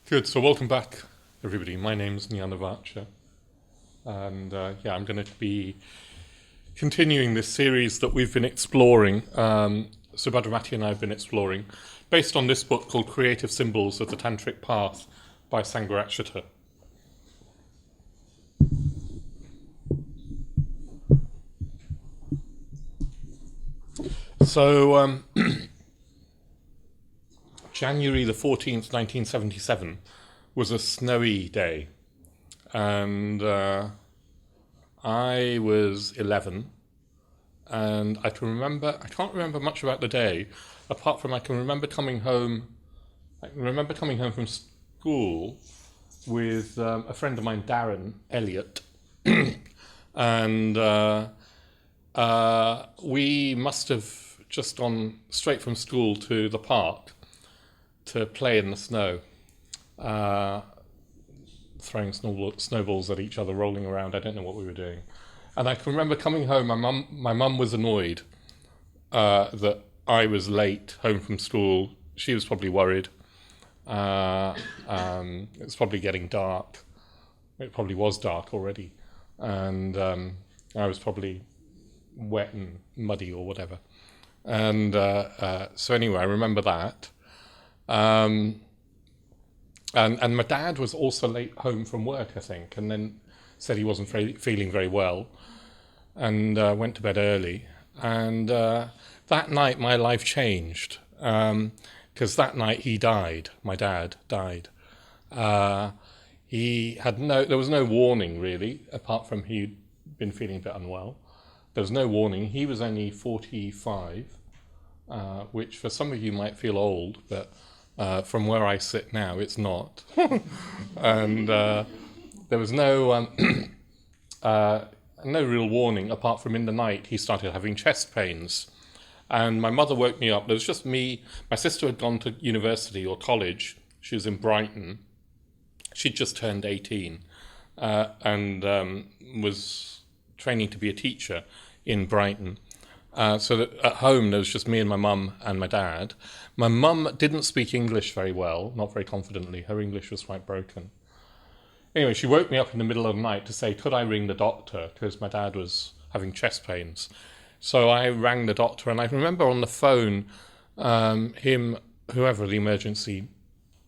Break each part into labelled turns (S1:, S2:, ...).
S1: Good, so welcome back, everybody. My name's Jnanavaca, and I'm going to be continuing this series that we've been exploring, Subhadramati and I have been exploring, based on this book called Creative Symbols of the Tantric Path by Sangharakshita. So, January the 14th, 1977 was a snowy day, and I was 11, and I can't remember much about the day, apart from I can remember coming home from school with a friend of mine, Darren Elliott, and we must have just gone straight from school to the park to play in the snow, throwing snowballs at each other, rolling around. I don't know what we were doing. And I can remember coming home, my mum was annoyed that I was late home from school. She was probably worried. It was probably getting dark. It probably was dark already. And I was probably wet and muddy or whatever. And so anyway, I remember that. And my dad was also late home from work, I think, and then said he wasn't feeling very well, and went to bed early. And that night my life changed, because that night he died. My dad died. There was no warning really, apart from he'd been feeling a bit unwell. There was no warning. He was only 45, which for some of you might feel old, but from where I sit now, it's not. And there was no real warning, apart from in the night he started having chest pains. And my mother woke me up. There was just me. My sister had gone to university or college. She was in Brighton. She'd just turned 18 and was training to be a teacher in Brighton. So that at home there was just me and my mum and my dad. My mum didn't speak English very well, not very confidently. Her English was quite broken. Anyway, she woke me up in the middle of the night to say, could I ring the doctor, because my dad was having chest pains. So I rang the doctor, and I remember on the phone whoever the emergency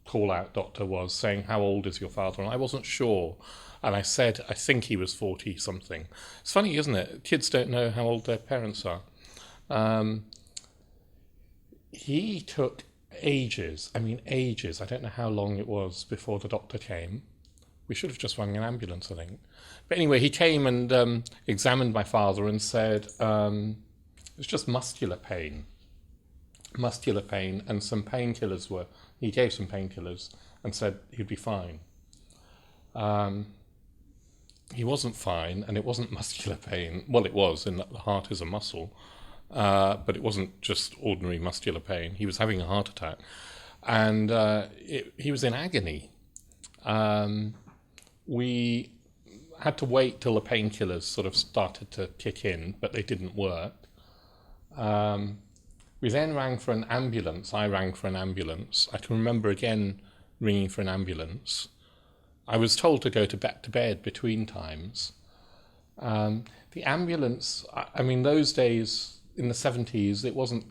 S1: call-out doctor was, saying, how old is your father? And I wasn't sure. And I said, I think he was 40-something. It's funny, isn't it? Kids don't know how old their parents are. He took ages. I don't know how long it was before the doctor came. We should have just rung an ambulance, I think. But anyway, he came and examined my father and said it was just muscular pain and some painkillers he gave some painkillers and said he'd be fine. He wasn't fine, and it wasn't muscular pain. Well, it was, in that the heart is a muscle, but it wasn't just ordinary muscular pain. He was having a heart attack, and he was in agony. We had to wait till the painkillers sort of started to kick in, but they didn't work. We then rang for an ambulance. I rang for an ambulance. I can remember again ringing for an ambulance. I was told to go to bed between times. The ambulance, those days in the 70s, it wasn't,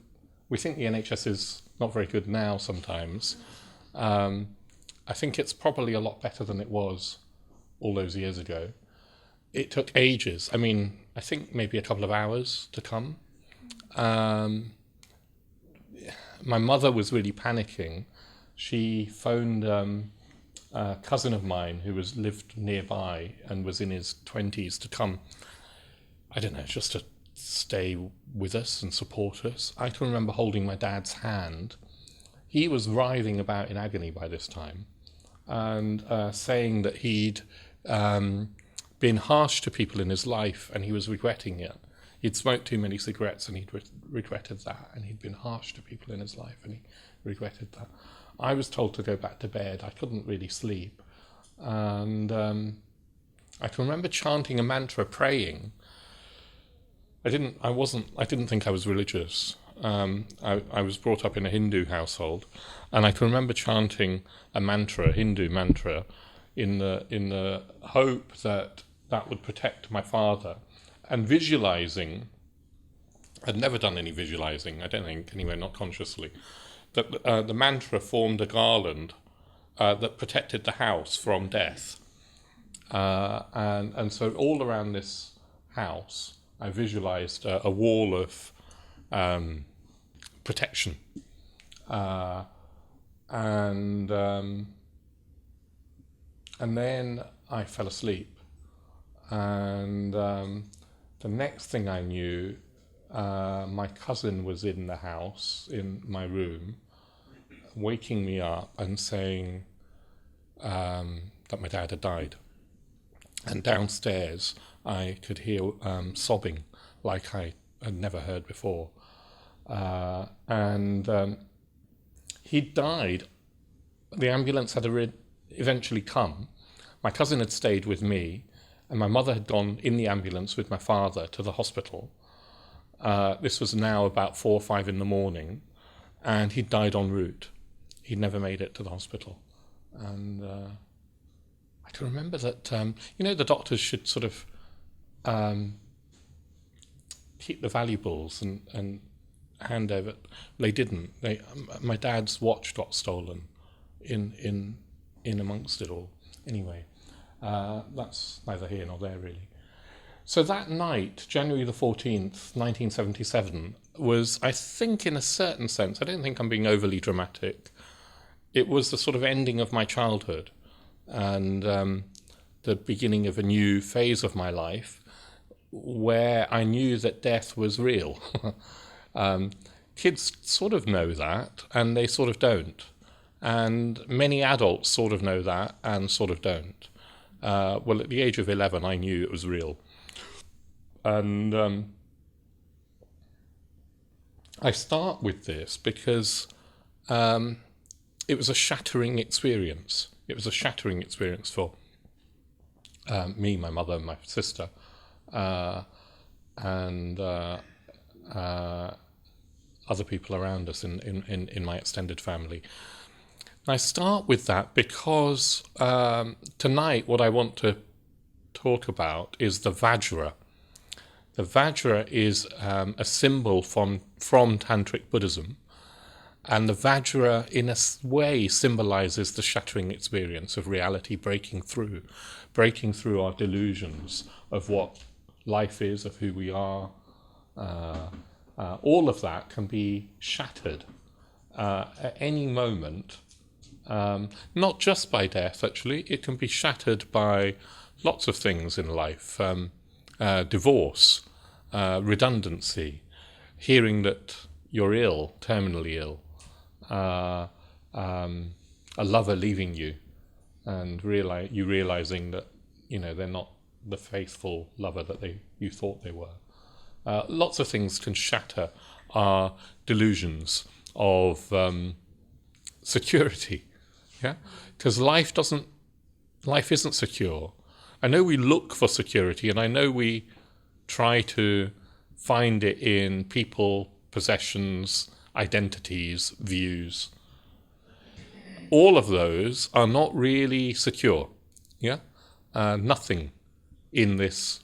S1: we think the NHS is not very good now sometimes. I think it's probably a lot better than it was all those years ago. It took ages. I think maybe a couple of hours to come. My mother was really panicking. She phoned a cousin of mine who lived nearby and was in his 20s to come, I don't know, just to stay with us and support us. I can remember holding my dad's hand. He was writhing about in agony by this time, and saying that he'd been harsh to people in his life and he was regretting it. He'd smoked too many cigarettes and he'd regretted that, and he'd been harsh to people in his life and he regretted that. I was told to go back to bed. I couldn't really sleep. And I can remember chanting a mantra, praying. I didn't think I was religious. I was brought up in a Hindu household, and I can remember chanting a mantra, a Hindu mantra, in the hope that that would protect my father, and visualizing. I'd never done any visualizing, I don't think, anyway, not consciously, that the mantra formed a garland that protected the house from death. And so all around this house, I visualized a wall of protection. And then I fell asleep. And the next thing I knew, my cousin was in the house, in my room, waking me up and saying that my dad had died. And downstairs, I could hear sobbing like I had never heard before. And he'd died. The ambulance had eventually come. My cousin had stayed with me, and my mother had gone in the ambulance with my father to the hospital. This was now about 4 or 5 in the morning, and he'd died en route. He'd never made it to the hospital. And I can remember that, the doctors should sort of keep the valuables and hand over. They didn't. My dad's watch got stolen in amongst it all. Anyway, that's neither here nor there, really. So that night, January the 14th, 1977, was, I think, in a certain sense, I don't think I'm being overly dramatic, it was the sort of ending of my childhood and the beginning of a new phase of my life where I knew that death was real. Kids sort of know that, and they sort of don't. And many adults sort of know that and sort of don't. Well, at the age of 11, I knew it was real. And I start with this because it was a shattering experience. It was a shattering experience for me, my mother, and my sister, and other people around us in my extended family. And I start with that because tonight what I want to talk about is the Vajra. The Vajra is a symbol from Tantric Buddhism, and the Vajra in a way symbolizes the shattering experience of reality breaking through our delusions of what life is, of who we are. All of that can be shattered at any moment, not just by death, actually. It can be shattered by lots of things in life. Divorce, redundancy, hearing that you're ill, terminally ill, a lover leaving you, and realizing that they're not the faithful lover that you thought they were. Lots of things can shatter our delusions of security, because life isn't secure. I know we look for security, and I know we try to find it in people, possessions, identities, views. All of those are not really secure. Nothing in this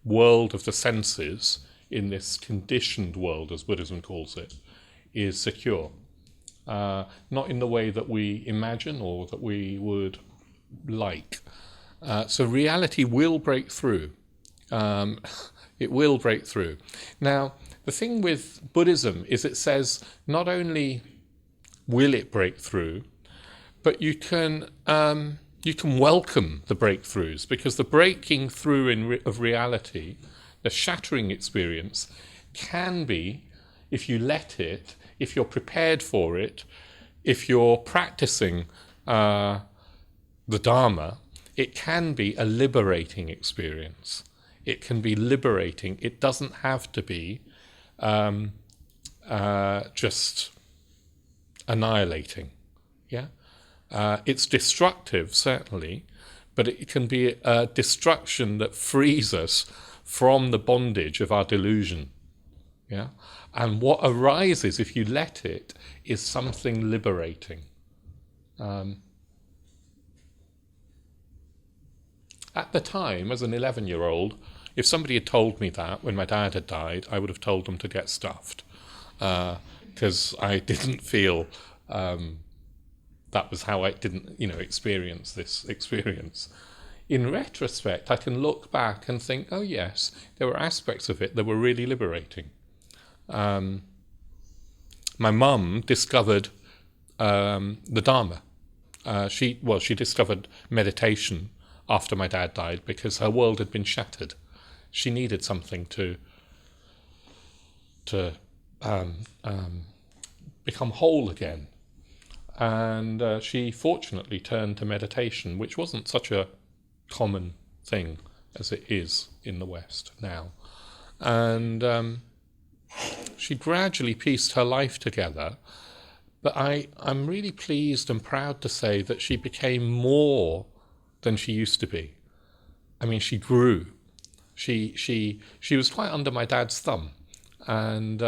S1: world of the senses, in this conditioned world, as Buddhism calls it, is secure. Not in the way that we imagine or that we would like. So reality will break through. It will break through. Now, the thing with Buddhism is it says not only will it break through, but you can welcome the breakthroughs, because the breaking through of reality, the shattering experience, can be, if you let it, if you're prepared for it, if you're practicing the Dharma, it can be a liberating experience. It can be liberating. It doesn't have to be just annihilating. It's destructive, certainly, but it can be a destruction that frees us from the bondage of our delusion. Yeah, and what arises if you let it is something liberating. At the time, as an 11-year-old, if somebody had told me that when my dad had died, I would have told them to get stuffed, because I didn't feel that was how I didn't, experience this experience. In retrospect, I can look back and think, oh yes, there were aspects of it that were really liberating. My mum discovered the Dharma. She discovered meditation after my dad died because her world had been shattered. She needed something to become whole again. And she fortunately turned to meditation, which wasn't such a common thing as it is in the West now. And she gradually pieced her life together. But I'm really pleased and proud to say that she became more than she used to be. I mean, she grew. She was quite under my dad's thumb and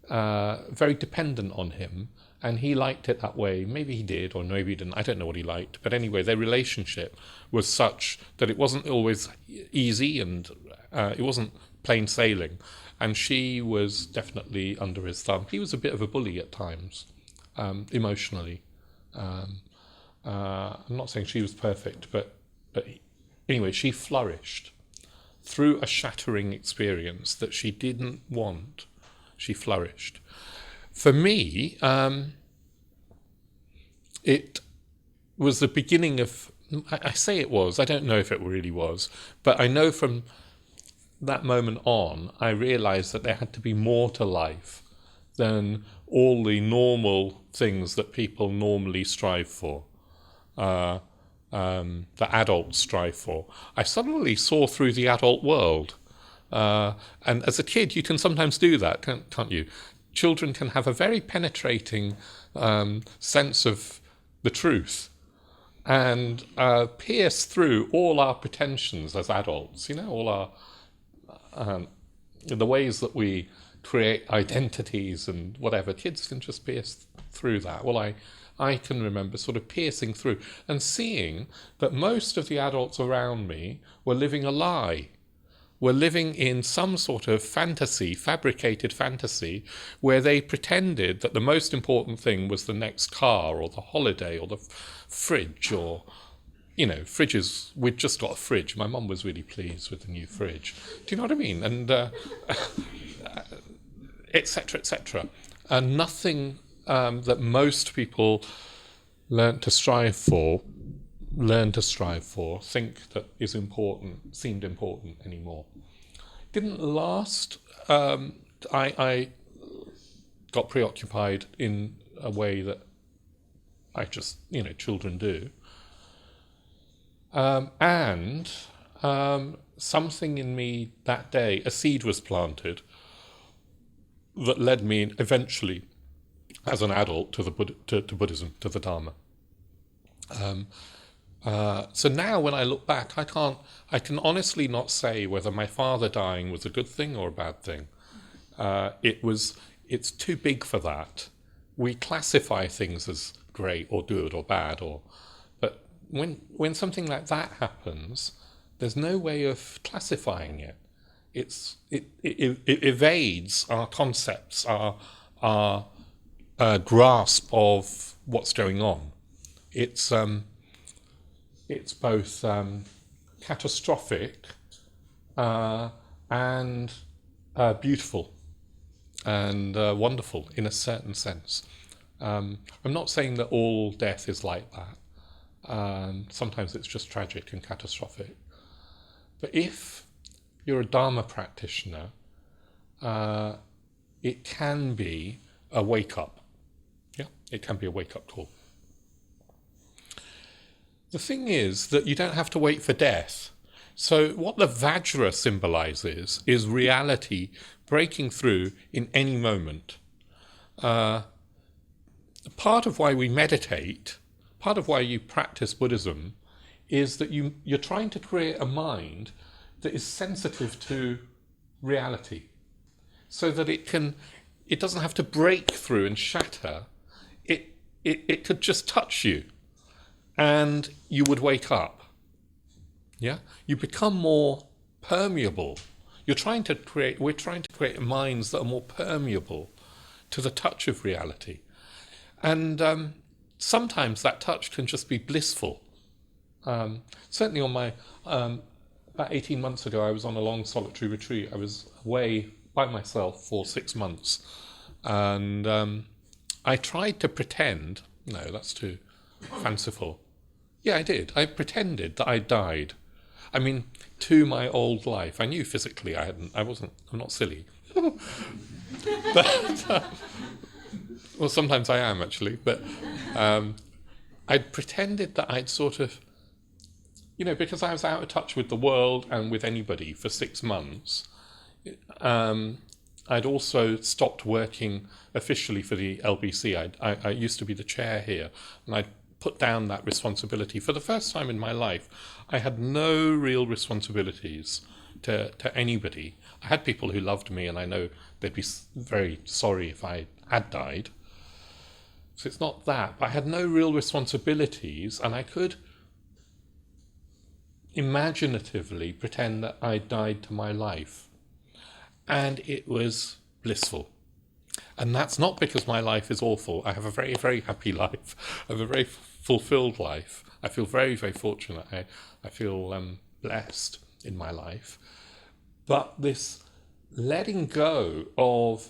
S1: very dependent on him. And he liked it that way. Maybe he did, or maybe he didn't. I don't know what he liked. But anyway, their relationship was such that it wasn't always easy and it wasn't plain sailing. And she was definitely under his thumb. He was a bit of a bully at times, emotionally. I'm not saying she was perfect, but anyway, she flourished through a shattering experience that she didn't want. She flourished. For me, it was the beginning of, I say it was, I don't know if it really was, but I know from that moment on, I realized that there had to be more to life than all the normal things that people normally strive for, that adults strive for. I suddenly saw through the adult world. And as a kid, you can sometimes do that, can't you? Children can have a very penetrating sense of the truth and pierce through all our pretensions as adults, all our the ways that we create identities and whatever. Kids can just pierce through that. Well, I can remember sort of piercing through and seeing that most of the adults around me were living a lie. Were living in some sort of fantasy, fabricated fantasy, where they pretended that the most important thing was the next car or the holiday or the fridge or, fridges. We'd just got a fridge. My mum was really pleased with the new fridge. Do you know what I mean? And et cetera, et cetera. And nothing that most people learn to strive for, think that is important, seemed important anymore. Didn't last. I got preoccupied in a way that I just, children do. And something in me that day, a seed was planted that led me eventually, as an adult, to Buddhism, to the Dharma. So now when I look back, I can honestly not say whether my father dying was a good thing or a bad thing. It's too big for that. We classify things as great or good or bad, but when something like that happens, there's no way of classifying it. It evades our concepts, our grasp of what's going on. It's both catastrophic and beautiful and wonderful in a certain sense. I'm not saying that all death is like that. Sometimes it's just tragic and catastrophic. But if you're a Dharma practitioner, it can be a wake-up. Yeah, it can be a wake-up call. The thing is that you don't have to wait for death. So what the Vajra symbolizes is reality breaking through in any moment. Part of why we meditate, part of why you practice Buddhism, is that you're trying to create a mind that is sensitive to reality. so that it doesn't have to break through and shatter. It could just touch you, and you would wake up. Yeah, you become more permeable. We're trying to create minds that are more permeable to the touch of reality, and sometimes that touch can just be blissful. Certainly, on my about 18 months ago, I was on a long solitary retreat. I was away by myself for 6 months, and I tried to pretend. No, that's too fanciful. Yeah, I did. I pretended that I died. I mean, to my old life. I knew physically I hadn't. I'm not silly. But, well, sometimes I am actually. But I'd pretended that I'd sort of, because I was out of touch with the world and with anybody for 6 months. I'd also stopped working officially for the LBC. I used to be the chair here, and I'd put down that responsibility. For the first time in my life, I had no real responsibilities to anybody. I had people who loved me, and I know they'd be very sorry if I had died. So it's not that, but I had no real responsibilities, and I could imaginatively pretend that I died to my life. And it was blissful. And that's not because my life is awful. I have a very, very happy life. I have a very fulfilled life. I feel very, very fortunate. I feel blessed in my life. But this letting go of...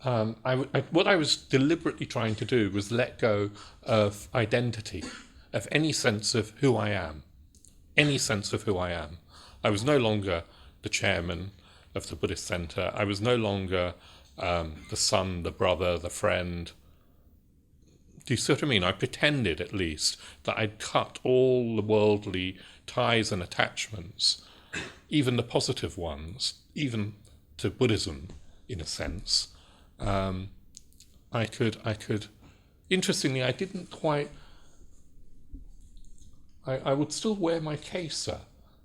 S1: what I was deliberately trying to do was let go of identity, of any sense of who I am. Any sense of who I am. I was no longer the chairman of the Buddhist Center. I was no longer the son, the brother, the friend. Do you see what I mean? I pretended, at least, that I'd cut all the worldly ties and attachments, even the positive ones, even to Buddhism, in a sense. I could. Interestingly, I didn't quite. I would still wear my kesa.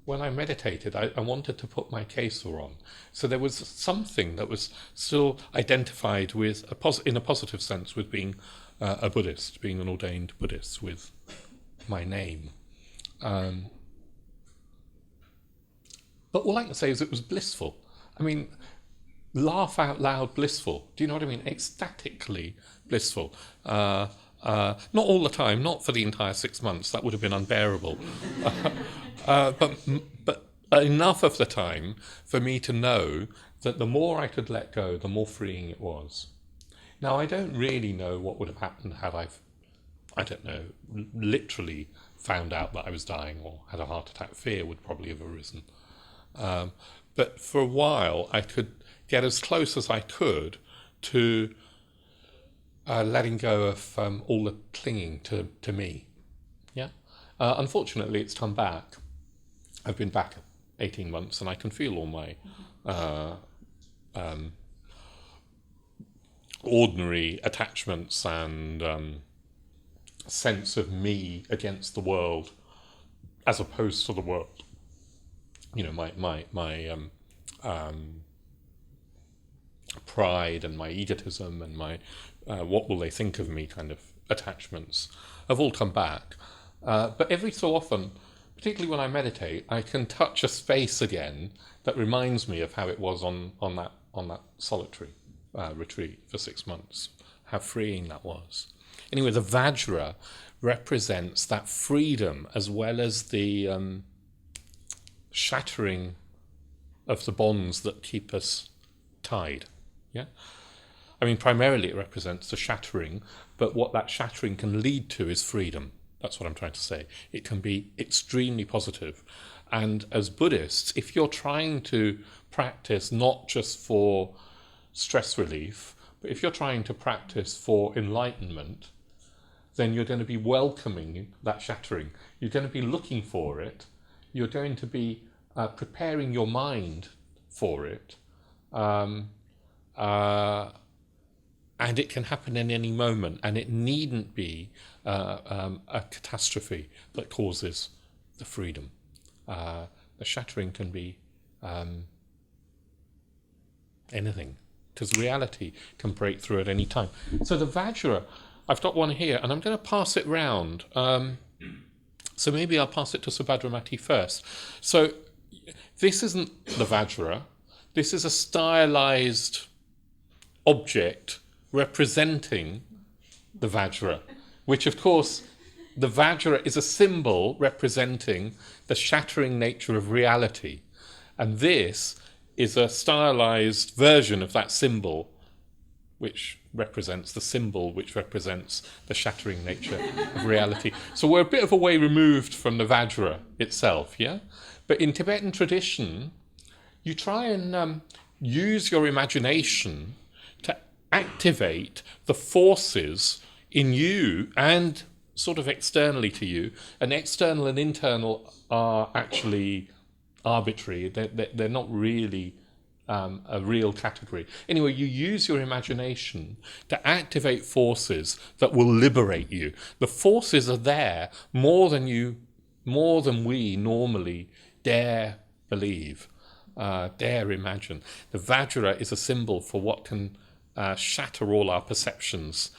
S1: When I meditated, I wanted to put my kesa on. So there was something that was still identified with, in a positive sense, with being a Buddhist, being an ordained Buddhist with my name. But all I can say is it was blissful. I mean, laugh out loud blissful. Do you know what I mean? Ecstatically blissful. Not all the time, not for the entire 6 months. That would have been unbearable. But enough of the time for me to know that the more I could let go, the more freeing it was. Now, I don't really know what would have happened had I don't know, literally found out that I was dying or had a heart attack. Fear would probably have arisen. But for a while, I could get as close as I could to letting go of all the clinging to me. Yeah. Unfortunately, it's come back. I've been back 18 months, and I can feel all my ordinary attachments and sense of me against the world, as opposed to the world. My pride and my egotism and my what will they think of me kind of attachments have all come back. But every so often, particularly when I meditate, I can touch a space again that reminds me of how it was on that solitary retreat for 6 months, how freeing that was. Anyway, the Vajra represents that freedom as well as the shattering of the bonds that keep us tied. Yeah, I mean, primarily it represents the shattering, but what that shattering can lead to is freedom. That's what I'm trying to say. It can be extremely positive. And as Buddhists, if you're trying to practice not just for stress relief, but if you're trying to practice for enlightenment, then you're going to be welcoming that shattering. You're going to be looking for it. You're going to be preparing your mind for it. And it can happen in any moment, and it needn't be a catastrophe that causes the freedom. The shattering can be anything, because reality can break through at any time. So the Vajra, I've got one here, and I'm going to pass it round. So maybe I'll pass it to Subhadramati first. So this isn't the Vajra. This is a stylized object representing the Vajra, which of course, the Vajra is a symbol representing the shattering nature of reality. And this is a stylized version of that symbol, which represents the symbol, which represents the shattering nature of reality. So we're a bit of a way removed from the Vajra itself, yeah? But in Tibetan tradition, you try and use your imagination to activate the forces in you and sort of externally to you. And external and internal are actually arbitrary. They're not really a real category. Anyway, you use your imagination to activate forces that will liberate you. The forces are there more than we normally dare believe, dare imagine. The Vajra is a symbol for what can shatter all our perceptions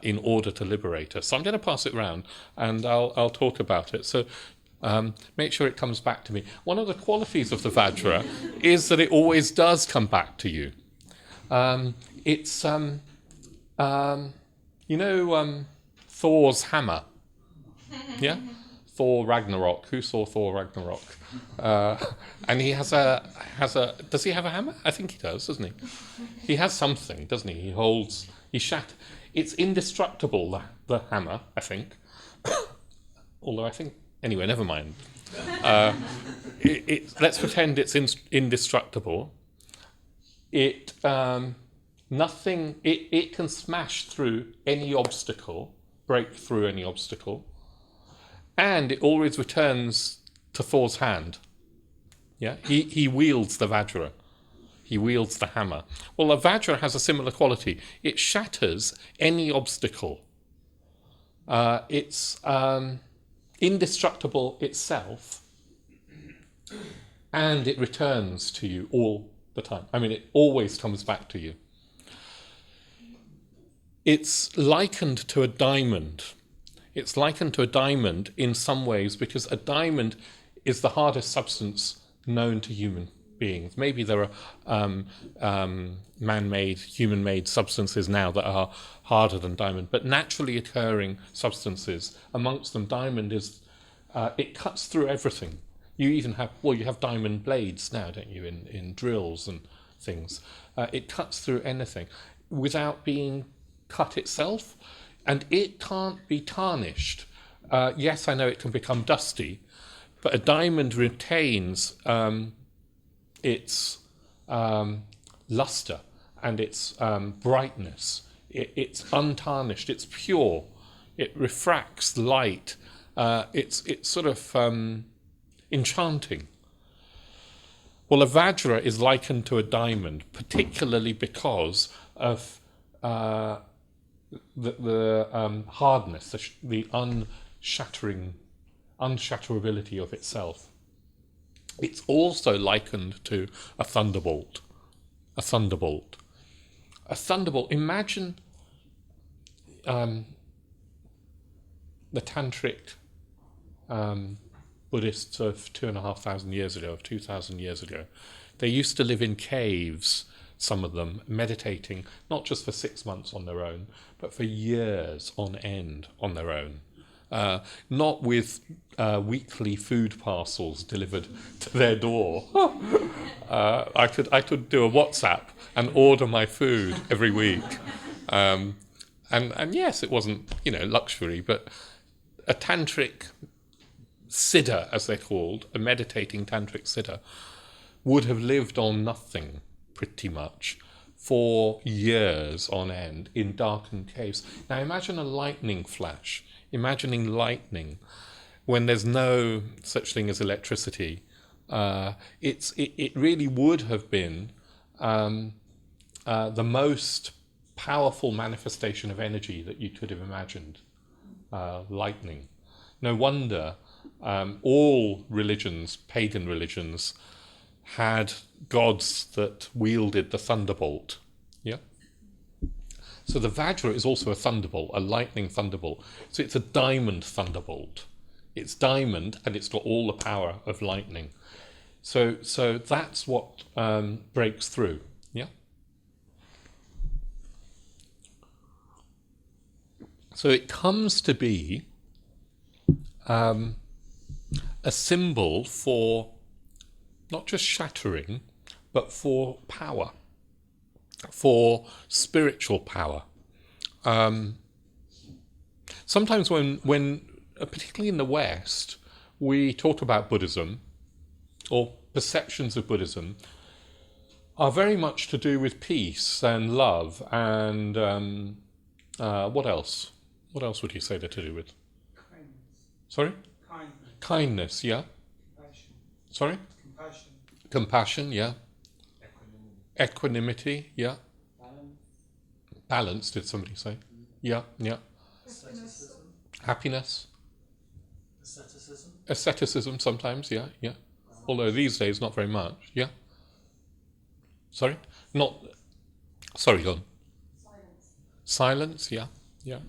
S1: in order to liberate us. So I'm going to pass it round and I'll talk about it. So make sure it comes back to me. One of the qualities of the Vajra is that it always does come back to you. It's, Thor's hammer. Yeah? Thor Ragnarok. Who saw Thor Ragnarok? And he has a. Does he have a hammer? I think he does, doesn't he? He has something, doesn't he? It's indestructible, the hammer, I think. Although I think. Anyway, never mind. Let's pretend it's indestructible. It can smash through any obstacle, break through any obstacle, and it always returns to Thor's hand. Yeah, he wields the Vajra. He wields the hammer. Well, the Vajra has a similar quality. It shatters any obstacle. It's indestructible itself, and it returns to you all the time. I mean, it always comes back to you. It's likened to a diamond. It's likened to a diamond in some ways because a diamond is the hardest substance known to human beings. Maybe there are man-made, human-made substances now that are harder than diamond, but naturally occurring substances, amongst them diamond is, it cuts through everything. You even have, you have diamond blades now, don't you, in drills and things. It cuts through anything without being cut itself, and it can't be tarnished. Yes, I know it can become dusty, but a diamond retains its luster and its brightness. It's untarnished, it's pure, it refracts light, it's sort of enchanting. Well, a Vajra is likened to a diamond, particularly because of the hardness, the unshatterability of itself. It's also likened to a thunderbolt. A thunderbolt. Imagine the Tantric Buddhists of 2,500 years ago, of 2,000 years ago. They used to live in caves, some of them, meditating, not just for 6 months on their own, but for years on end on their own. Not with weekly food parcels delivered to their door. I could do a WhatsApp and order my food every week. And yes, it wasn't, luxury, but a tantric siddha, as they're called, a meditating tantric siddha, would have lived on nothing, pretty much, for years on end in darkened caves. Now imagine a lightning flash. Imagining lightning when there's no such thing as electricity. It really would have been the most powerful manifestation of energy that you could have imagined. Lightning. No wonder all religions, pagan religions, had gods that wielded the thunderbolt. Yeah. So the Vajra is also a thunderbolt, a lightning thunderbolt. So it's a diamond thunderbolt. It's diamond, and it's got all the power of lightning. So that's what breaks through. Yeah. So it comes to be a symbol for not just shattering, but for power, for spiritual power. Sometimes when particularly in the West, we talk about Buddhism, or perceptions of Buddhism, are very much to do with peace and love and what else? What else would you say they're to do with?
S2: Kindness.
S1: Sorry?
S2: Kindness.
S1: Kindness, yeah.
S2: Compassion.
S1: Sorry?
S2: Compassion.
S1: Compassion, yeah. Equanimity, yeah. Balance, did somebody say? Yeah, yeah.
S3: Asceticism.
S1: Happiness.
S3: Asceticism.
S1: Asceticism sometimes, yeah, yeah. Although these days not very much, yeah. Sorry? Not, sorry, go on. Silence, yeah, yeah.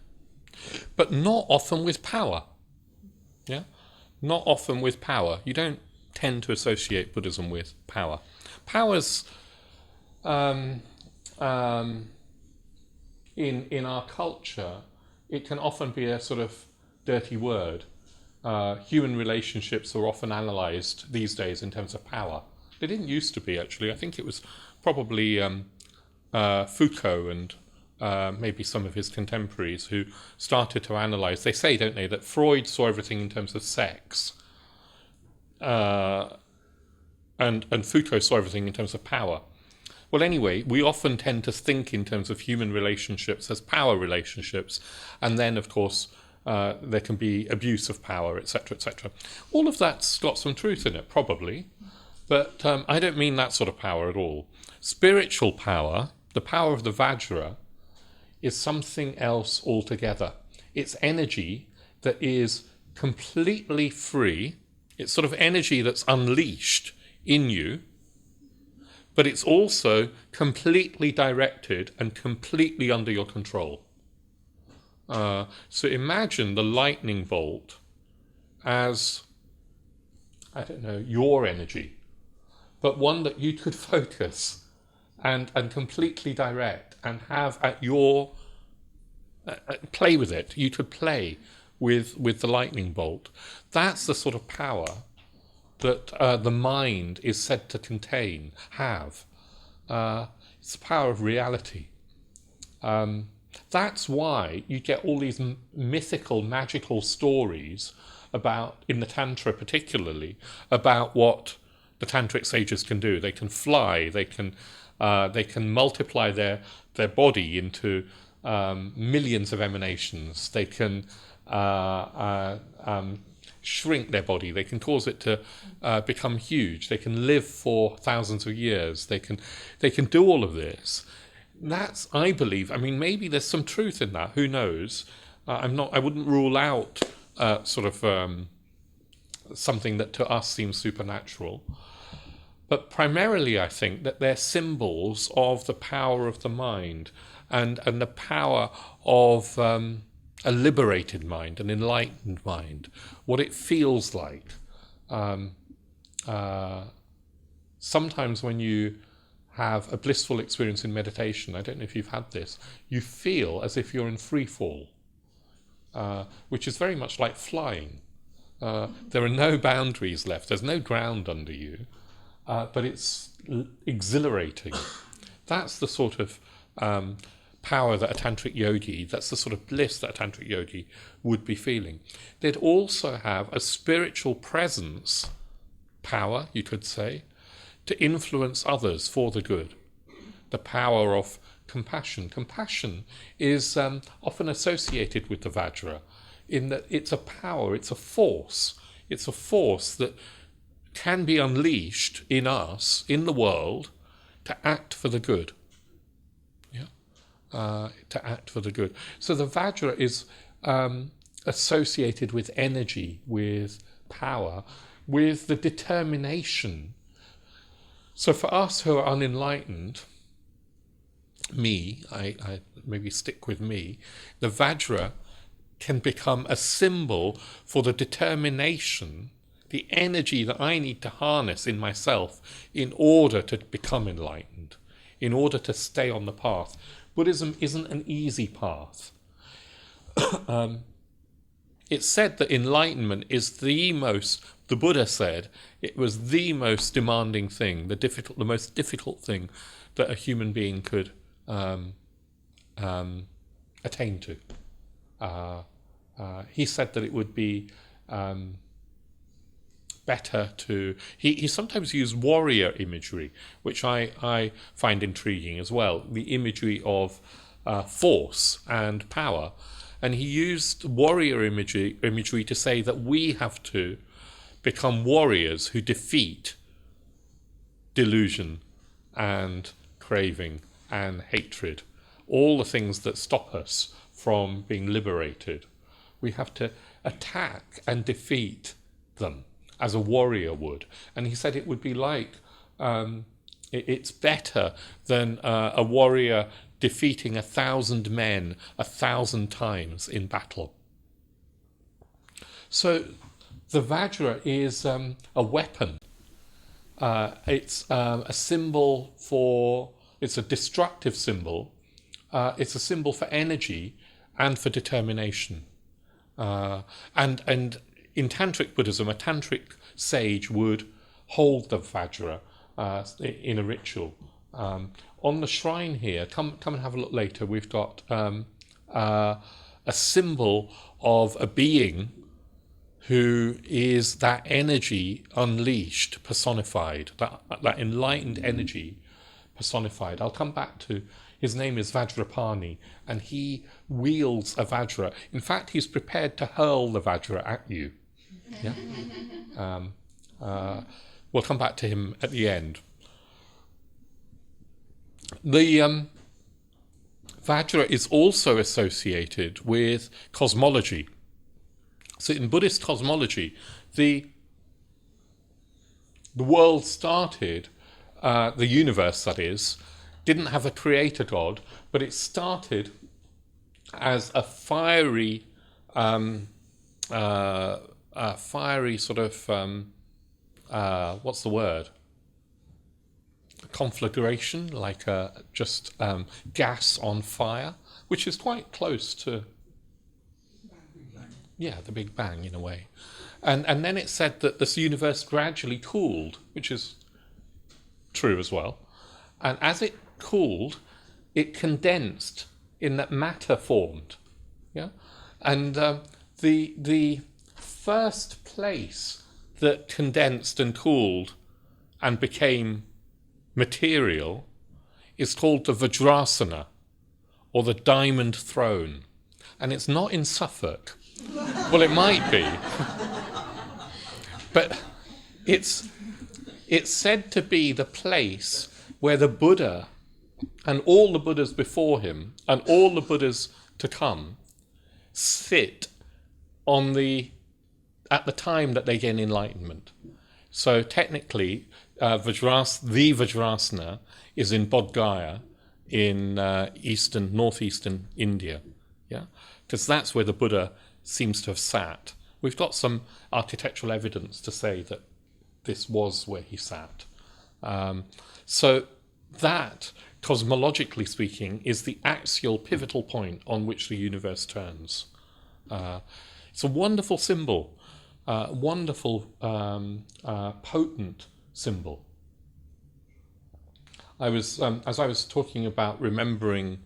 S1: But not often with power, yeah. Not often with power. You don't tend to associate Buddhism with power. Power's in our culture, it can often be a sort of dirty word. Human relationships are often analysed these days in terms of power. They didn't used to be, actually. I think it was probably Foucault and maybe some of his contemporaries who started to analyse. They say, don't they, that Freud saw everything in terms of sex, and Foucault saw everything in terms of power. Well, anyway, we often tend to think in terms of human relationships as power relationships, and then, of course, there can be abuse of power, etc., etc. All of that's got some truth in it, probably, but I don't mean that sort of power at all. Spiritual power, the power of the Vajra, is something else altogether. It's energy that is completely free. It's sort of energy that's unleashed in you, but it's also completely directed and completely under your control. So imagine the lightning bolt as, I don't know, your energy, but one that you could focus and completely direct and have at your, play with it. You could play with the lightning bolt. That's the sort of power that the mind is said to contain, have. It's the power of reality. That's why you get all these mythical, magical stories about, in the Tantra particularly, about what the Tantric sages can do. They can fly, they can multiply their body into millions of emanations. They can shrink their body. They can cause it to become huge. They can live for thousands of years. They can do all of this. That's, I believe, I mean, maybe there's some truth in that. Who knows? I wouldn't rule out something that to us seems supernatural. But primarily, I think that they're symbols of the power of the mind and the power of a liberated mind, an enlightened mind, what it feels like. Sometimes when you have a blissful experience in meditation, I don't know if you've had this, you feel as if you're in free fall, which is very much like flying. There are no boundaries left, there's no ground under you, but it's exhilarating. That's the sort of power that a tantric yogi, that's the sort of bliss that a tantric yogi would be feeling. They'd also have a spiritual presence, power, you could say, to influence others for the good. The power of compassion. Compassion is often associated with the Vajra in that it's a power, it's a force. It's a force that can be unleashed in us, in the world, to act for the good. To act for the good. So the Vajra is associated with energy, with power, with the determination So for us who are unenlightened, I maybe stick with me, the Vajra can become a symbol for the determination, the energy that I need to harness in myself in order to become enlightened, in order to stay on the path. Buddhism isn't an easy path. It's said that enlightenment is the Buddha said, it was the most demanding thing, the most difficult thing that a human being could attain to. He said that it would be better to... He sometimes used warrior imagery, which I find intriguing as well, the imagery of force and power. And he used warrior imagery to say that we have to become warriors who defeat delusion and craving and hatred, all the things that stop us from being liberated. We have to attack and defeat them as a warrior would. And he said it would be like, it's better than a warrior defeating 1,000 men 1,000 times in battle. So the Vajra is a weapon. It's a symbol for... It's a destructive symbol. It's a symbol for energy and for determination. And in Tantric Buddhism, a Tantric sage would hold the Vajra in a ritual. On the shrine here, come and have a look later, we've got a symbol of a being who is that energy unleashed, personified, that enlightened energy personified. I'll come back to, his name is Vajrapani, and he wields a Vajra. In fact, he's prepared to hurl the Vajra at you. Yeah? We'll come back to him at the end. The Vajra is also associated with cosmology. So in Buddhist cosmology, the world started, the universe that is, didn't have a creator god, but it started as a fiery sort of, what's the word? Conflagration, like just gas on fire, which is quite close to, the Big Bang in a way. And then it said that this universe gradually cooled, which is true as well. And as it cooled, it condensed in that matter formed. Yeah, and the first place that condensed and cooled and became material is called the Vajrasana, or the Diamond Throne, and it's not in Suffolk. Well, it might be, but it's said to be the place where the Buddha and all the Buddhas before him and all the Buddhas to come sit at the time that they gain enlightenment. So technically, the Vajrasana is in Bodh Gaya in northeastern India, because that's where the Buddha seems to have sat. We've got some architectural evidence to say that this was where he sat. So that, cosmologically speaking, is the axial pivotal point on which the universe turns. It's a wonderful symbol, wonderful, potent symbol. As I was talking about remembering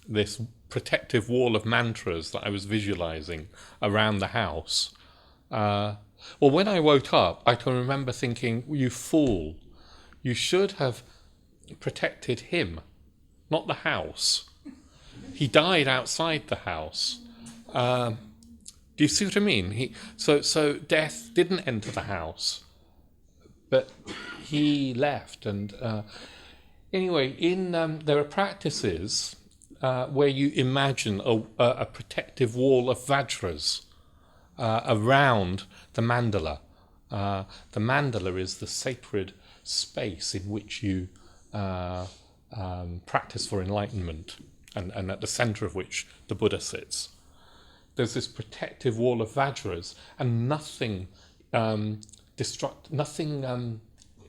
S1: this protective wall of mantras that I was visualizing around the house, well, when I woke up, I can remember thinking, you fool, you should have protected him, not the house. He died outside the house. Do you see what I mean? So death didn't enter the house, but he left. And anyway, there are practices where you imagine a protective wall of Vajras around the mandala. The mandala is the sacred space in which you practice for enlightenment, and at the center of which the Buddha sits. There's this protective wall of Vajras, and nothing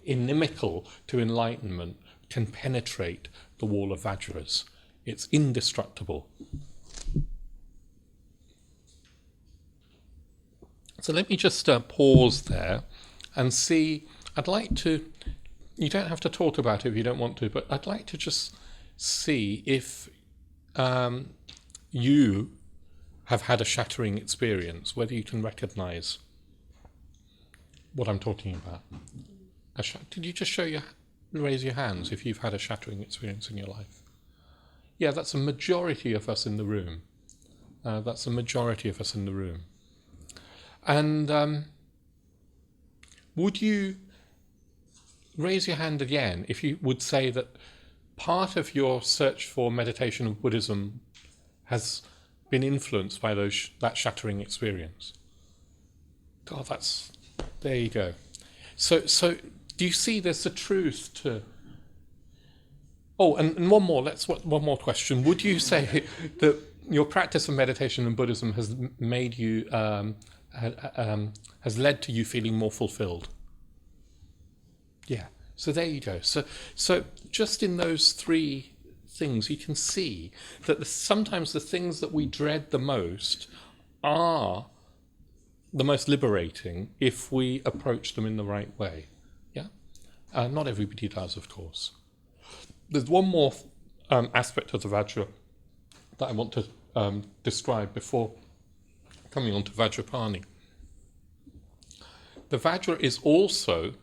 S1: inimical to enlightenment can penetrate the wall of Vajras. It's indestructible. So let me just pause there and see. I'd like to, you don't have to talk about it if you don't want to, but I'd like to just see if you have had a shattering experience, whether you can recognize what I'm talking about. Did you just raise your hands if you've had a shattering experience in your life? Yeah, that's a majority of us in the room. That's a majority of us in the room. And would you raise your hand again if you would say that part of your search for meditation and Buddhism has been influenced by that shattering experience? God, there you go. So do you see there's a truth to... Oh, and one more question. Would you say that your practice of meditation and Buddhism has made you, has led to you feeling more fulfilled? Yeah. So there you go. So just in those three things, you can see that sometimes the things that we dread the most are the most liberating if we approach them in the right way. Yeah. Not everybody does, of course. There's one more aspect of the Vajra that I want to describe before coming on to Vajrapani. The Vajra is also,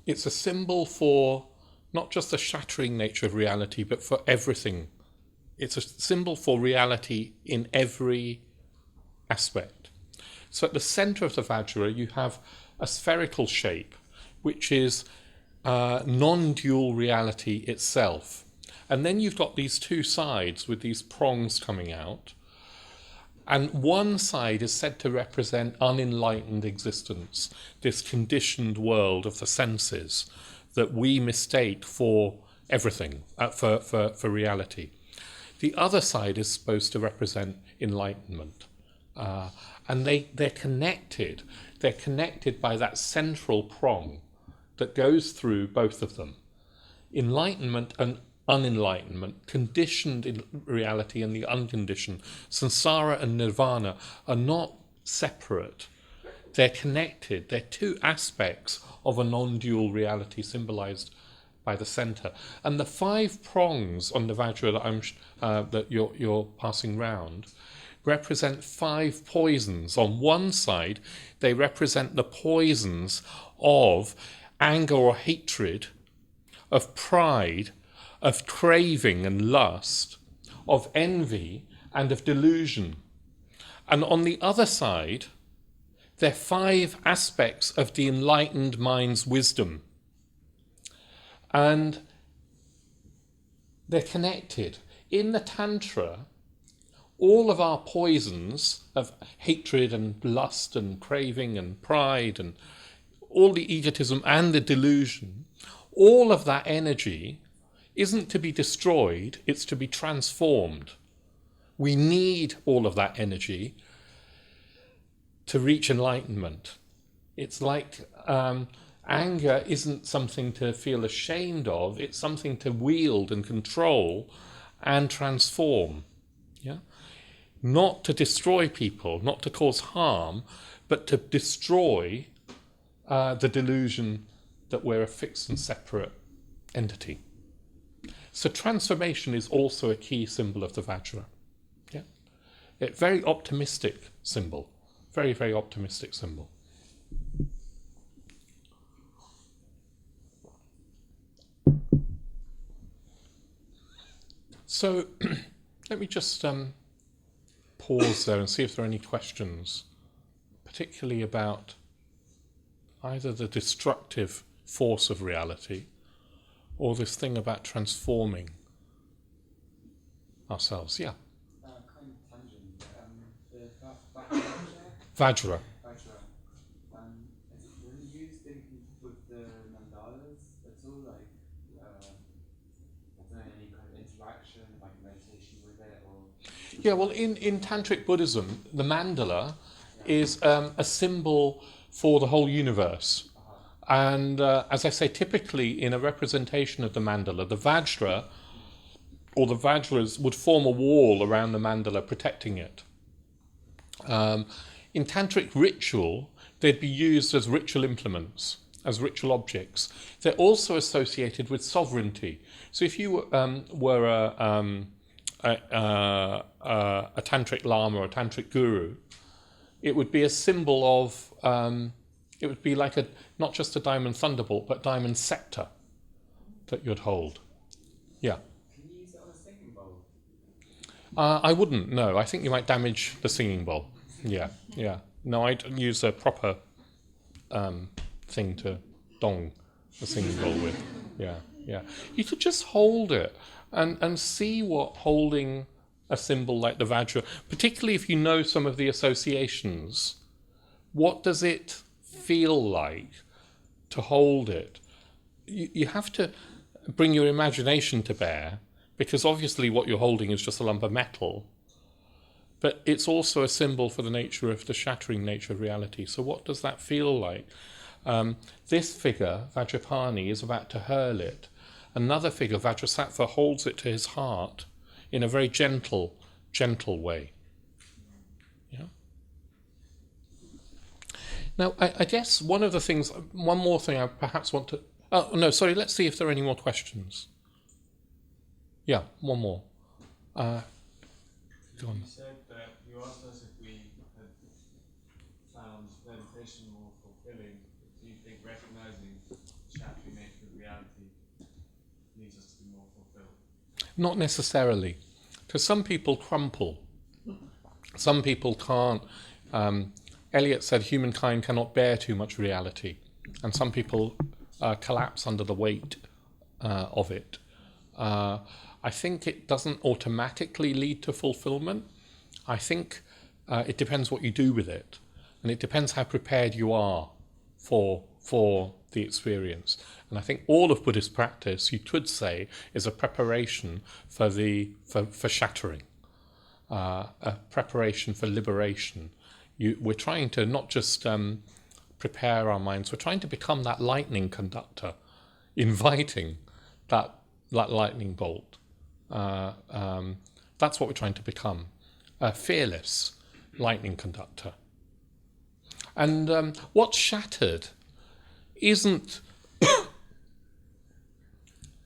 S1: it's a symbol for not just the shattering nature of reality, but for everything. It's a symbol for reality in every aspect. So at the center of the Vajra, you have a spherical shape, which is non-dual reality itself. And then you've got these two sides with these prongs coming out. And one side is said to represent unenlightened existence, this conditioned world of the senses that we mistake for everything, for reality. The other side is supposed to represent enlightenment. And they're connected. They're connected by that central prong that goes through both of them. Enlightenment and unenlightenment, conditioned in reality and the unconditioned, samsara and nirvana, are not separate. They're connected. They're two aspects of a non-dual reality symbolized by the center. And the 5 prongs on the Vajra that you're passing round represent 5 poisons. On one side, they represent the poisons of anger or hatred, of pride, of craving and lust, of envy, and of delusion. And on the other side, they're 5 aspects of the enlightened mind's wisdom. And they're connected. In the Tantra, all of our poisons of hatred and lust and craving and pride and all the egotism and the delusion, all of that energy isn't to be destroyed, it's to be transformed. We need all of that energy to reach enlightenment. It's like anger isn't something to feel ashamed of, it's something to wield and control and transform. Yeah? Not to destroy people, not to cause harm, but to destroy the delusion that we're a fixed and separate entity. So transformation is also a key symbol of the Vajra. Yeah? A very optimistic symbol. Very, very optimistic symbol. So let me just pause there and see if there are any questions, particularly about either the destructive force of reality or this thing about transforming ourselves. Yeah.
S2: Kind of tangent. The
S1: Vajra.
S2: Vajra. When you
S1: Yeah, well, in Tantric Buddhism, the mandala is a symbol for the whole universe. And as I say, typically in a representation of the mandala, the Vajra or the Vajras would form a wall around the mandala protecting it. In Tantric ritual, they'd be used as ritual implements, as ritual objects. They're also associated with sovereignty. So if you were a Tantric Lama or a Tantric Guru, it would be a symbol of, it would be like not just a diamond thunderbolt, but diamond scepter that you'd hold. Yeah.
S2: Can you use it on a singing bowl?
S1: I wouldn't, no. I think you might damage the singing bowl. Yeah, yeah. No, I'd use a proper thing to dong the singing bowl with. Yeah, yeah. You could just hold it and see what holding a symbol like the Vajra, particularly if you know some of the associations, what does it feel like to hold it? You have to bring your imagination to bear, because obviously what you're holding is just a lump of metal, but it's also a symbol for the nature of the shattering nature of reality. So what does that feel like? This figure, Vajrapani, is about to hurl it. Another figure, Vajrasattva, holds it to his heart in a very gentle way. Yeah. Now, I guess one more thing I perhaps want to... Oh, no, sorry, let's see if there are any more questions. Yeah, one more. Go on.
S4: You said that you asked us if we had found meditation more fulfilling. Do you think recognizing the shattering nature of reality leads us to be more fulfilled?
S1: Not necessarily, because some people crumple. Some people can't. Eliot said humankind cannot bear too much reality, and some people collapse under the weight of it. I think it doesn't automatically lead to fulfillment. I think it depends what you do with it, and it depends how prepared you are for the experience. And I think all of Buddhist practice, you could say, is a preparation for shattering, a preparation for liberation. We're trying to not just prepare our minds, we're trying to become that lightning conductor, inviting that lightning bolt. That's what we're trying to become, a fearless lightning conductor. And what's shattered isn't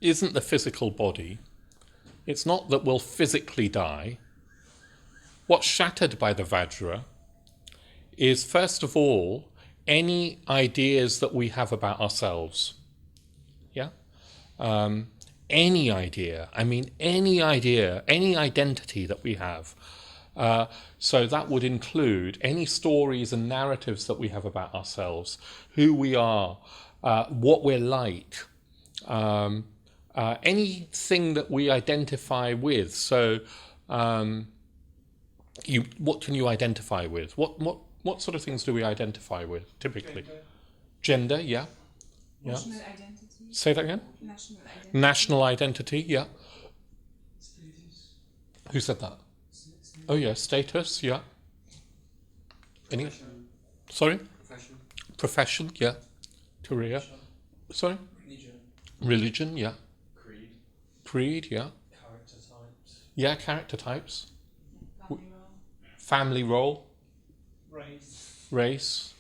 S1: the physical body. It's not that we'll physically die. What's shattered by the Vajra is, first of all, any ideas that we have about ourselves. Yeah? Any idea, any identity that we have. So that would include any stories and narratives that we have about ourselves, who we are, what we're like, anything that we identify with. So what can you identify with? What sort of things do we identify with, typically? Gender, yeah. Yeah.
S5: National identity.
S1: Say that again?
S5: National identity.
S1: National identity, yeah.
S3: Status.
S1: Who said that? Oh, yeah, status, yeah. Any?
S2: Profession.
S1: Sorry?
S2: Profession.
S1: Profession, yeah. Career. Sorry?
S3: Religion.
S1: Religion, yeah.
S2: Creed.
S1: Creed, yeah.
S3: Character types.
S1: Yeah, character types.
S5: Family role.
S1: Family role.
S3: Race.
S1: Race.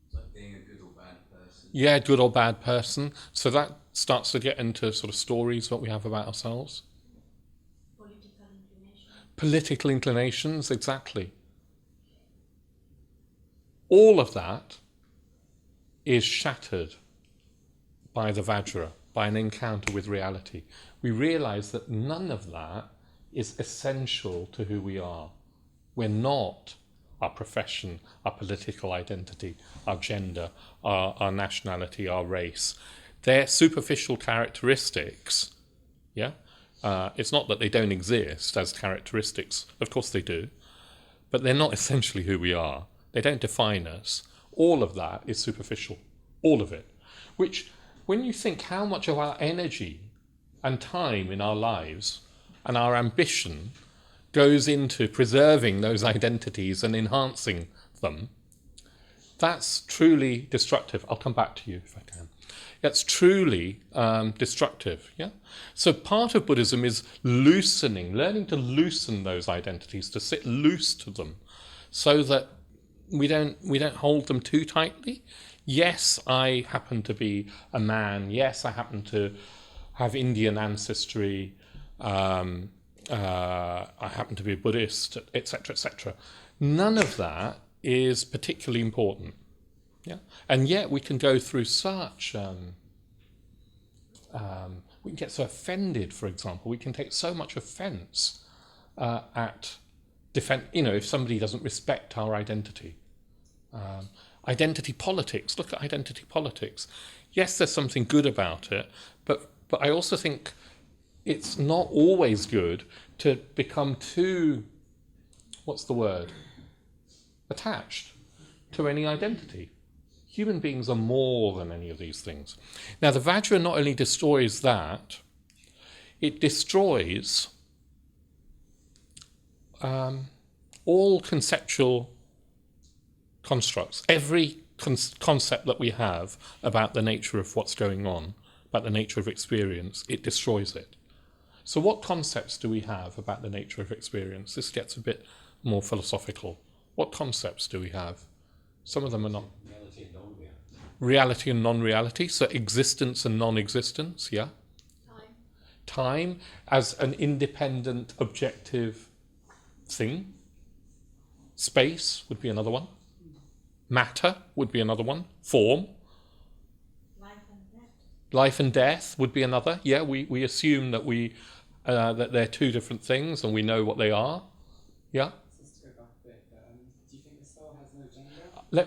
S2: It's like being a good or bad person.
S1: Yeah, good or bad person. So that starts to get into sort of stories what we have about ourselves.
S5: Political inclination.
S1: Political inclinations, exactly. All of that is shattered by the Vajra, by an encounter with reality. We realize that none of that is essential to who we are. We're not our profession, our political identity, our gender, our nationality, our race. They're superficial characteristics, yeah? It's not that they don't exist as characteristics. Of course they do. But they're not essentially who we are. They don't define us. All of that is superficial. All of it. Which, when you think how much of our energy and time in our lives and our ambition goes into preserving those identities and enhancing them, that's truly destructive. I'll come back to you if I can. That's truly destructive. Yeah. So part of Buddhism is loosening, learning to loosen those identities, to sit loose to them, so that we don't hold them too tightly. Yes, I happen to be a man. Yes, I happen to have Indian ancestry. I happen to be a Buddhist, etc., etc. None of that is particularly important. Yeah, and yet we can go through such. We can get so offended. For example, we can take so much offence at defend. If somebody doesn't respect our identity. Identity politics. Look at identity politics. Yes, there's something good about it, but I also think it's not always good to become too, what's the word, attached to any identity. Human beings are more than any of these things. Now, the Vajra not only destroys that, it destroys all conceptual constructs. Every concept that we have about the nature of what's going on, about the nature of experience, it destroys it. So what concepts do we have about the nature of experience? This gets a bit more philosophical. What concepts do we have? Some of them are not.
S6: Reality and non-reality.
S1: Reality and non-reality, so existence and non-existence, yeah? Time as an independent, objective thing. Space would be another one. Matter would be another one. Form. Life and death would be another. Yeah, we assume that that they're two different things and we know what they are. Yeah?
S2: Just to go back a bit, do you think the soul has no gender?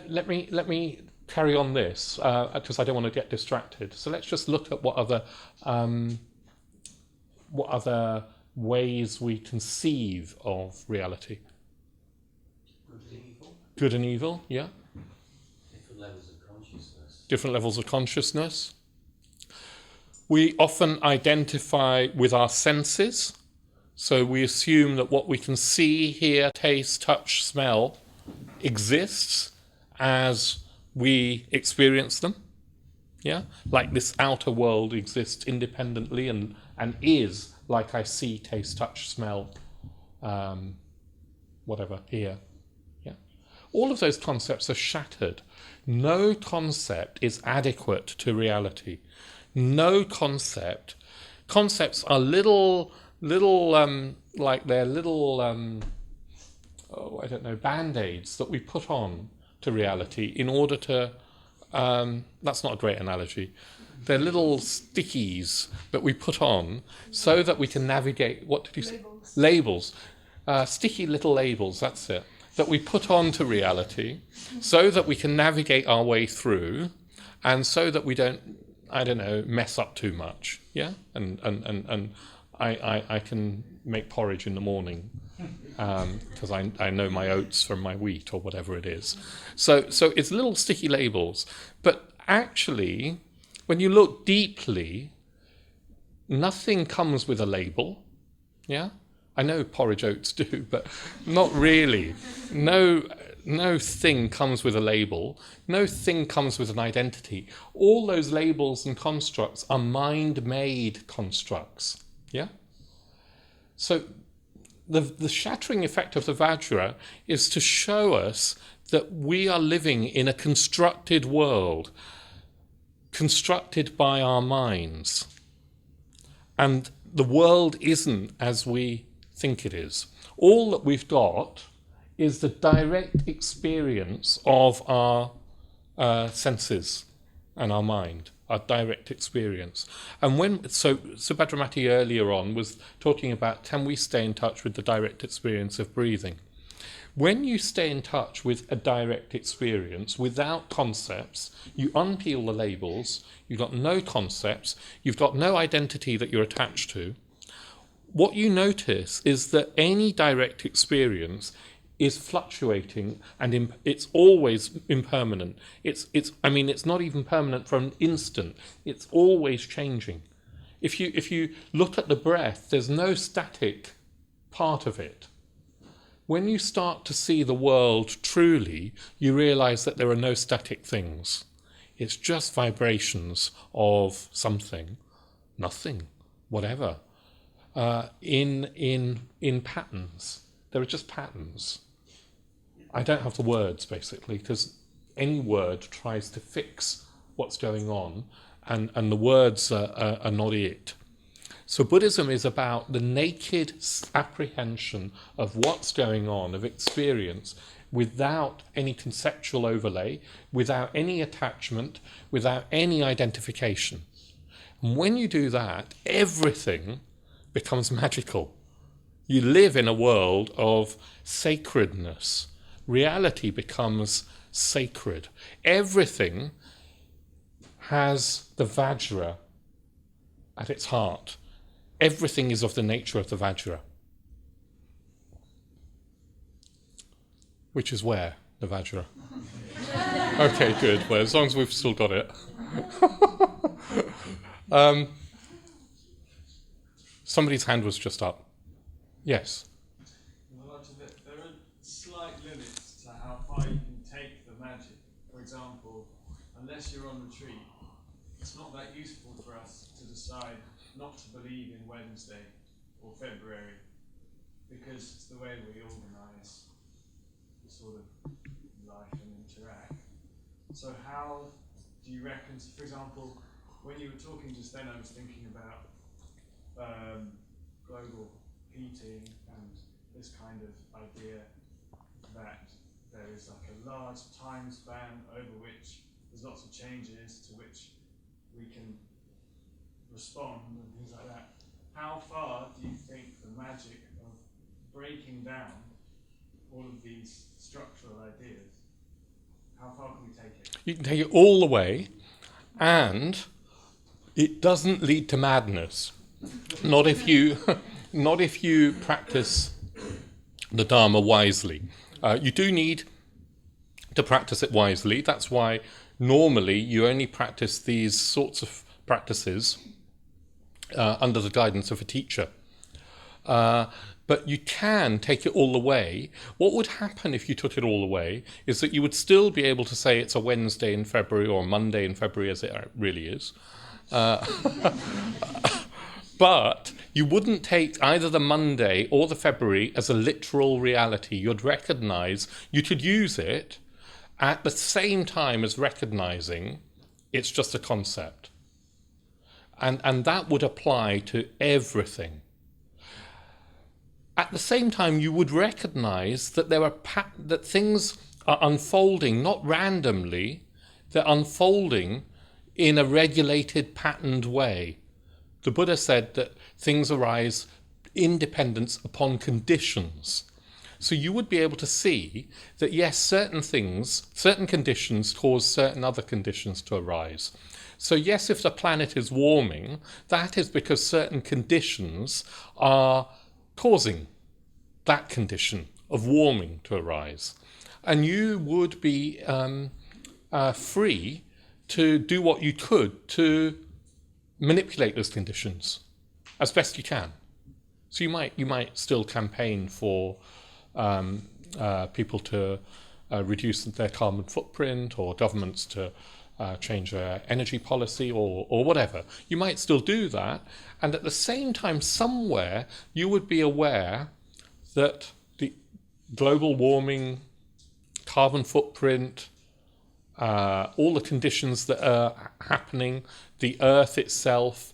S1: Let me carry on this because I don't want to get distracted. So let's just look at what other ways we conceive of reality.
S6: Good and evil.
S1: Good and evil, yeah.
S6: Different levels of consciousness.
S1: Different levels of consciousness. We often identify with our senses. So we assume that what we can see, hear, taste, touch, smell exists as we experience them. Yeah? Like this outer world exists independently and is like I see, taste, touch, smell, whatever, hear. Yeah? All of those concepts are shattered. No concept is adequate to reality. No concept. Concepts are little like they're little band-aids that we put on to reality in order to that's not a great analogy. They're little stickies that we put on so that we can navigate. What did you say? Labels. Sticky little labels, that's it. That we put on to reality so that we can navigate our way through and so that we don't, mess up too much. Yeah? And I can make porridge in the morning because I know my oats from my wheat or whatever it is. So it's little sticky labels. But actually, when you look deeply, nothing comes with a label. Yeah? I know porridge oats do, but not really. No thing comes with a label. No thing comes with an identity. All those labels and constructs are mind-made constructs. Yeah? So the shattering effect of the Vajra is to show us that we are living in a constructed world, constructed by our minds. And the world isn't as we think it is. All that we've got is the direct experience of our senses and our mind, our direct experience. And so Subhadramati earlier on was talking about, can we stay in touch with the direct experience of breathing? When you stay in touch with a direct experience without concepts, you unpeel the labels, you've got no concepts, you've got no identity that you're attached to. What you notice is that any direct experience is fluctuating and it's always impermanent. It's not even permanent for an instant. It's always changing. If you look at the breath, there's no static part of it. when you start to see the world truly, you realize that there are no static things. It's just vibrations of something, nothing, whatever, in patterns. There are just patterns. I don't have the words, basically, because any word tries to fix what's going on, and the words are not it. So Buddhism is about the naked apprehension of what's going on, of experience, without any conceptual overlay, without any attachment, without any identification. And when you do that, everything becomes magical. You live in a world of sacredness. Reality becomes sacred. Everything has the Vajra at its heart. Everything is of the nature of the Vajra. Which is where, the Vajra? Okay, good. Well, as long as we've still got it. Somebody's hand was just up. Yes?
S4: There are slight limits to how far you can take the magic. For example, unless you're on retreat, it's not that useful for us to decide not to believe in Wednesday or February, because it's the way we organise the sort of life and interact. So how do you reckon, for example, when you were talking just then, I was thinking about global heating and this kind of idea that there is like a large time span over which there's lots of changes to which we can respond and things like that. How far do you think the magic of breaking down all of these structural ideas, how far can we take it?
S1: You can take it all the way, and it doesn't lead to madness. Not if you practice the Dharma wisely. You do need to practice it wisely. That's why normally you only practice these sorts of practices under the guidance of a teacher. But you can take it all the way. What would happen if you took it all the way is that you would still be able to say it's a Wednesday in February or a Monday in February, as it really is. But you wouldn't take either the Monday or the February as a literal reality. You'd recognize, you could use it at the same time as recognizing it's just a concept. And that would apply to everything. At the same time, you would recognize that that things are unfolding, not randomly, they're unfolding in a regulated, patterned way. The Buddha said that things arise in dependence upon conditions. So you would be able to see that, yes, certain things, certain conditions cause certain other conditions to arise. So yes, if the planet is warming, that is because certain conditions are causing that condition of warming to arise. And you would be free to do what you could to manipulate those conditions as best you can. So you might still campaign for people to reduce their carbon footprint, or governments to change their energy policy, or whatever. You might still do that, and at the same time, somewhere you would be aware that the global warming, carbon footprint, all the conditions that are happening, the earth itself,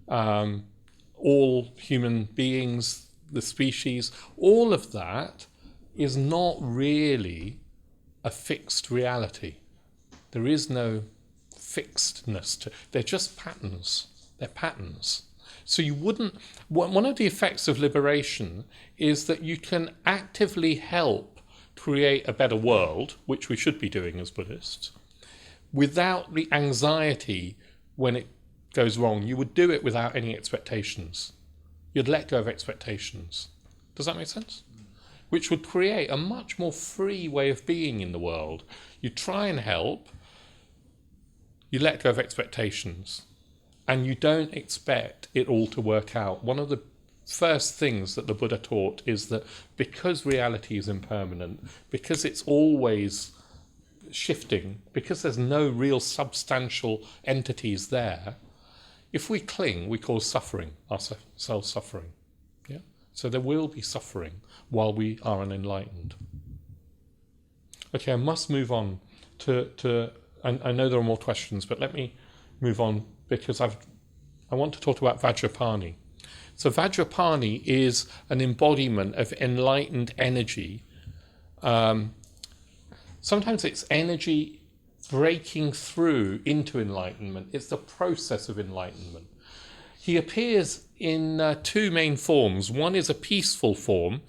S1: all human beings, the species, all of that is not really a fixed reality. There is no fixedness to, they're just patterns. They're patterns. So you wouldn't, one of the effects of liberation is that you can actively help create a better world, which we should be doing as Buddhists, without the anxiety when it goes wrong. You would do it without any expectations. You'd let go of expectations. Does that make sense? Which would create a much more free way of being in the world. You try and help, you let go of expectations, and you don't expect it all to work out. One of the first things that the Buddha taught is that because reality is impermanent, because it's always shifting, because there's no real substantial entities there, if we cling, we cause suffering, ourselves suffering. Yeah? So there will be suffering while we are unenlightened. Okay, I must move on to I know there are more questions, but let me move on because I want to talk about Vajrapani. So Vajrapani is an embodiment of enlightened energy. Sometimes it's energy breaking through into enlightenment. It's the process of enlightenment. He appears in two main forms. One is a peaceful form,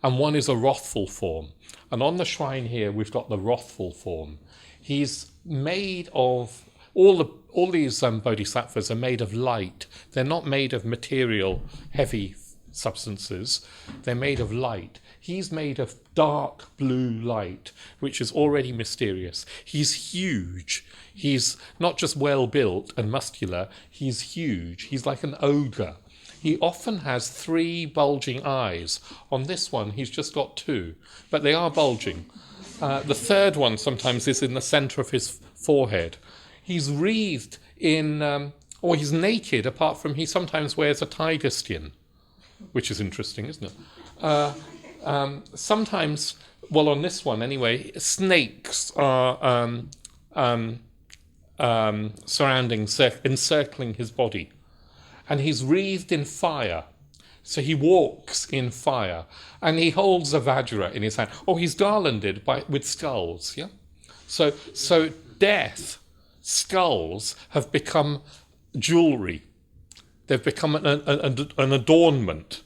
S1: and one is a wrathful form. And on the shrine here, we've got the wrathful form. He's made of, all these bodhisattvas are made of light. They're not made of material, heavy substances. They're made of light. He's made of dark blue light, which is already mysterious. He's huge. He's not just well-built and muscular, he's huge. He's like an ogre. He often has 3 bulging eyes. On this one, he's just got 2, but they are bulging. The third one sometimes is in the centre of his forehead. He's wreathed in, or he's naked, apart from he sometimes wears a tiger skin, which is interesting, isn't it? Sometimes, well, on this one anyway, snakes are surrounding, encircling his body. And he's wreathed in fire. So he walks in fire. And he holds a Vajra in his hand. Oh, he's garlanded with skulls, yeah? So death, skulls, have become jewelry. They've become an adornment.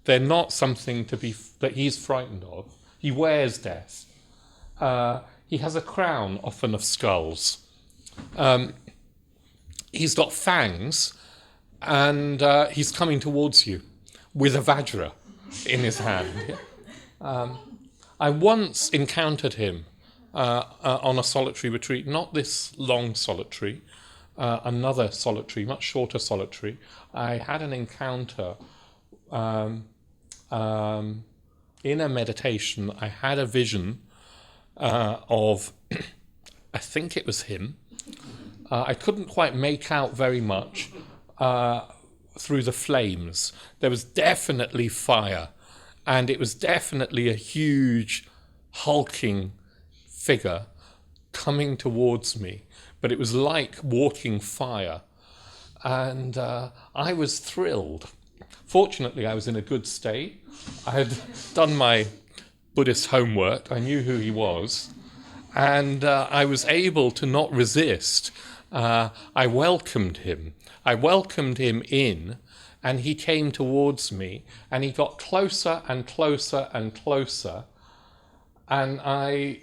S1: They're not something that he's frightened of. He wears death. He has a crown, often of skulls. He's got fangs, and he's coming towards you with a Vajra in his hand. I once encountered him on a solitary retreat, not this long solitary, another solitary, much shorter solitary. I had an encounter in a meditation. I had a vision of, I think it was him. I couldn't quite make out very much through the flames. There was definitely fire, and it was definitely a huge, hulking figure coming towards me, but it was like walking fire, and I was thrilled. Fortunately, I was in a good state. I had done my Buddhist homework. I knew who he was, and I was able to not resist. I welcomed him. I welcomed him in, and he came towards me, and he got closer and closer and closer, and I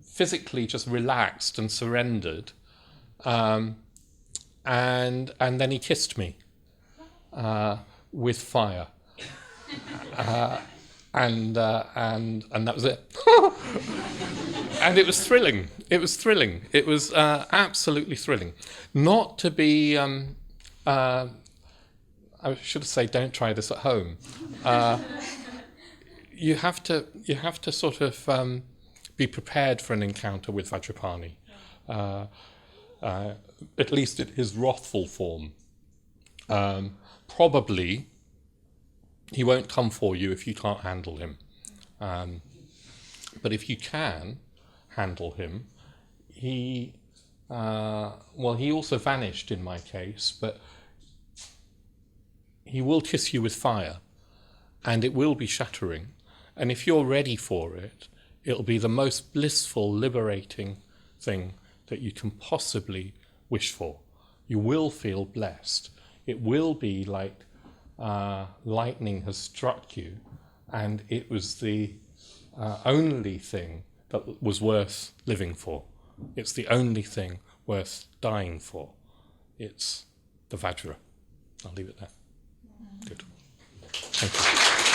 S1: physically just relaxed and surrendered, and then he kissed me with fire, and that was it. And it was thrilling. It was thrilling. It was absolutely thrilling. Not to be. I should say, don't try this at home. You have to sort of be prepared for an encounter with Vajrapani, at least in his wrathful form. Probably, he won't come for you if you can't handle him. But if you can handle him, he also vanished in my case, but he will kiss you with fire, and it will be shattering. And if you're ready for it, it'll be the most blissful, liberating thing that you can possibly wish for. You will feel blessed. It will be like lightning has struck you, and it was the only thing that was worth living for. It's the only thing worth dying for. It's the Vajra. I'll leave it there. Good. Thank you.